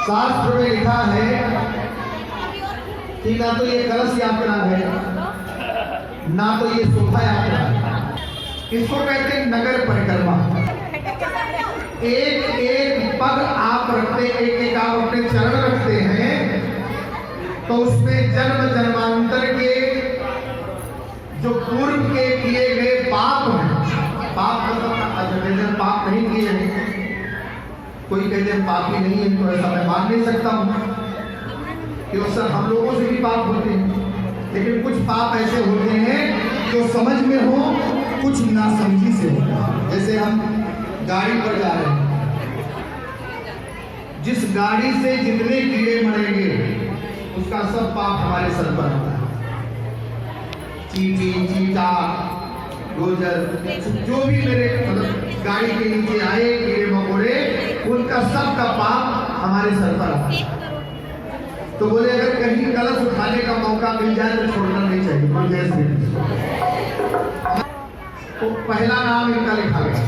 शास्त्र में लिखा है कि ना तो ये कलश यात्रा है, ना तो ये शोभा यात्रा है। इसको कहते हैं नगर परिक्रमा। एक एक पग आप रखते, एक एक आप अपने चरण रखते हैं, तो उसमें जन्म जन्मांतर के जो पूर्व के किए गए पाप हैं, पाप मतलब पाप नहीं किए हैं, कोई कहते हैं पापी नहीं है, तो ऐसा मैं मान नहीं सकता हूं कि वो सब हम लोगों से भी पाप होते हैं, लेकिन कुछ पाप ऐसे होते हैं जो समझ में हो, कुछ नासमझी से हो। जैसे हम गाड़ी पर जा रहे हैं, जिस गाड़ी से जितने कीड़े मरेंगे उसका सब पाप हमारे सर पर होता है। चींटी, चीता, गोजर, जो भी मेरे मतलब गाड़ी के नीचे आए कीड़े मकोड़े, उनका सब का पाप हमारे सर पर आता है। तो बोले अगर कहीं कलश उठाने का मौका मिल जाए तो छोड़ना नहीं चाहिए। तो पहला नाम इनका लिखा गया।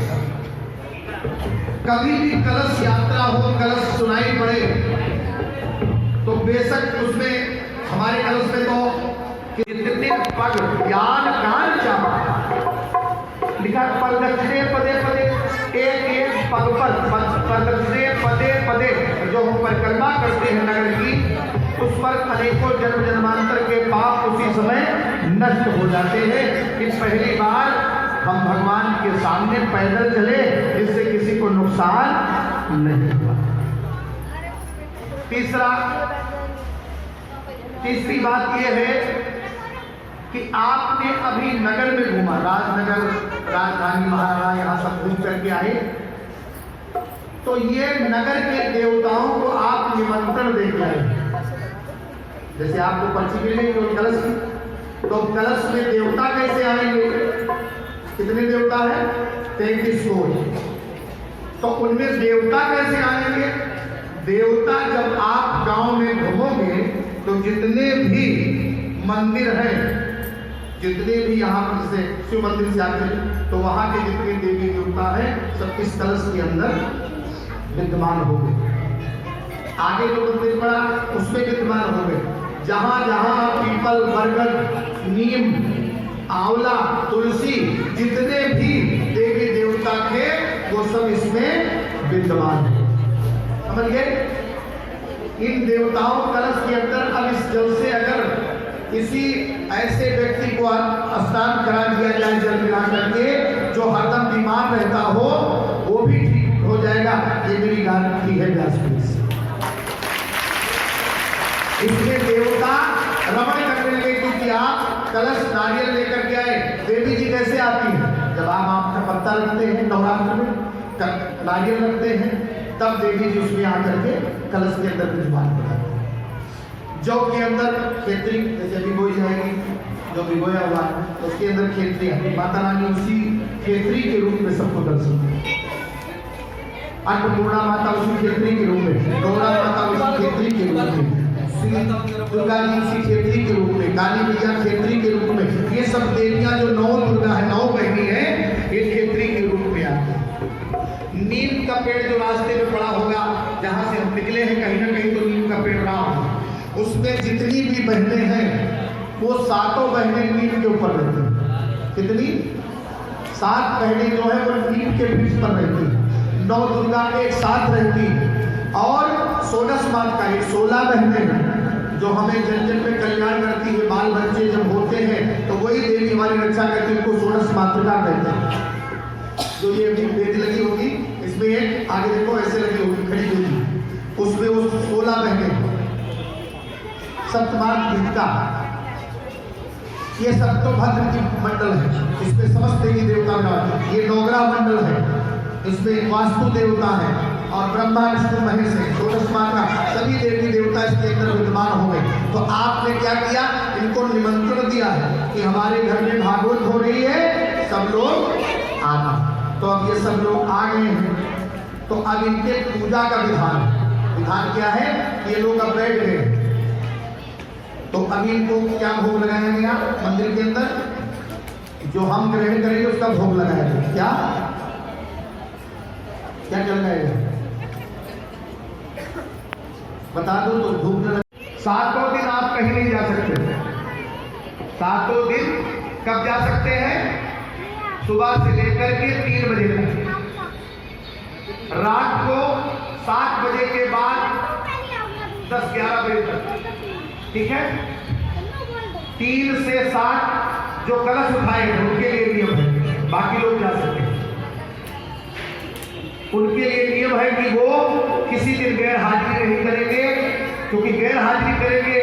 कभी भी कलश यात्रा हो, कलश सुनाई पड़े, तो बेशक उसमें हमारे कलश में तो कितने पग ज्ञान कान चाहा लिखा, प्रदक्षिणे पदे पदे, एक एक पग पर प्रदक्षिणे पदे पदे, जो हम परिक्रमा करते हैं नगर की, उस पर अनेकों जन्म जन्मांतर के पाप उसी समय नष्ट हो जाते हैं। कि पहली बार हम भगवान के सामने पैदल चले, इससे किसी को नुकसान नहीं हुआ। तीसरी बात यह है कि आपने अभी नगर में घूमा, राजनगर, राजधानी, महाराणा, यहाँ सब घूम करके आए, तो ये नगर के देवताओं को आप निमंत्रण दे के आए। जैसे आपको पर्ची मिल गई तो कलश की, तो कलश में देवता कैसे आएंगे? कितने देवता है? 33 कोट। तो उनमें देवता कैसे आएंगे? देवता जब आप गांव में घूमोगे तो जितने भी मंदिर हैं, जितने भी यहाँ पर जैसे शिव मंदिर से आते हैं, तो वहाँ के जितने देवी देवता हैं सब इस कलश के अंदर विद्यमान हो गए। आगे जो मंदिर पड़ा उसमें विद्यमान हो गए। जहाँ जहाँ पीपल, बरगद, नीम, आंवला, तुलसी, जितने भी देवी देवता थे वो सब इसमें विद्यमान है। समझ गए? इन देवताओं कलश के अंदर अब इस जल से अगर किसी ऐसे व्यक्ति को स्नान करा दिया जाए जल मिला करके, जो हरदम बीमार रहता हो, वो भी ठीक हो जाएगा। ये मेरी गारंटी है व्यासपीठ से। इसमें देवता रमण करने लगे, क्योंकि आप कलश नारियल लेकर के आए। देवी जी कैसे आती है? जब आप आम का पत्ता रखते हैं, नवरात्र में नारियल रखते हैं, तब देवी जी उसमें आकर के कलश के अंदर विराजमान होता है। जौ के अंदर खेतरी जैसे भिगोई जाएगी, जो भिगोया हुआ है उसके अंदर खेतरी है। माता रानी उसी खेतरी के रूप में सबको दर्शन देती है। अन्नपूर्णा माता उसी खेतरी के रूप में, गौरा माता उसी खेतरी के रूप में, दुर्गा जी उसी खेतरी के रूप में, काली मैया खेतरी के रूप में। ये सब देवियां जो 9 दुर्गा है, 9 बहनी है, ये खेतरी के रूप में आती है। नीम का पेड़ जो रास्ते में पड़ा होगा, जहां से हम निकले हैं, कहीं ना कहीं तो नीम का पेड़ रहा होगा, उसमें जितनी भी बहनें हैं वो 7 बहनें नीम के ऊपर रहती हैं। कितनी? 7 बहनें जो है वो नीम के वृक्ष पर रहती हैं। 9 दुर्गा एक साथ रहती हैं। और 16 मात का 16 बहनें हैं जो हमें जन जन में कल्याण करती है। बाल बच्चे जब होते हैं तो वही देवी हमारी रक्षा करती है, उनको 16 मातृका कहते हैं। जो ये बेदी लगी होगी, इसमें एक आगे देखो ऐसे लगी होगी खड़ी बेदी, उसमें वो 16 बहनें। सप्तमार्ग गीता, ये सप्तभद्र की मंडल है, इसमें समस्त देवी देवता का। ये नौग्रह मंडल है, इसमें वास्तु देवता है और ब्रह्मा, विष्णु, महेश है। 16 का सभी देवी देवता इसके अंदर विद्यमान हो गए। तो आपने क्या किया? इनको निमंत्रण दिया है कि हमारे घर में भागवत हो रही है, सब लोग आना। तो अब ये सब लोग आ गए हैं, तो अब इनके पूजा का विधान क्या है? ये लोग अब बैठ गए, तो अभी इनको क्या भोग लगाया गया मंदिर के अंदर? जो हम ग्रहण करेंगे उसका भोग लगाया गया। क्या क्या चल रहा है? बता दो तो धूप न लगे। 7 दिन आप कहीं नहीं जा सकते। 7 दिन कब जा सकते हैं? सुबह से लेकर के 3 बजे तक। रात को 7 बजे के बाद 10-11 बजे तक, ठीक है। 3 से 7 जो कलश उठाए उनके लिए नियम है, बाकी लोग जा सकते हैं। उनके लिए नियम है कि वो किसी दिन गैर हाजिरी नहीं करेंगे, क्योंकि गैर हाजिरी करेंगे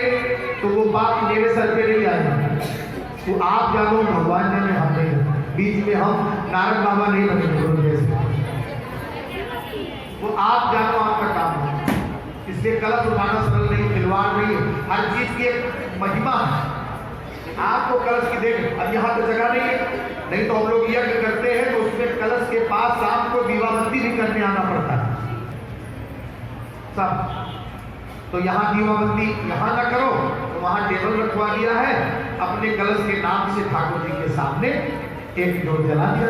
तो वो बात मेरे सर पे नहीं आएगा। तो आप जानो, भगवान जाने, हम नहीं, बीच में हम नारद बाबा नहीं बनेंगे। वो आप जानो, आपका काम है। इसलिए कलश उठाना सरल नहीं, खिलवाड़ नहीं है। हर चीज की एक महिमा है। आपको कलश की देख, अब यहाँ तो जगह नहीं है, नहीं तो हम लोग यज्ञ करते हैं तो उसमें कलश के पास शाम को दीवाबत्ती भी करने आना पड़ता है सब। तो यहाँ दीवाबत्ती यहाँ ना करो तो वहाँ टेबल रखवा दिया है, अपने कलश के नाम से ठाकुर जी के सामने एक जोत जला दिया।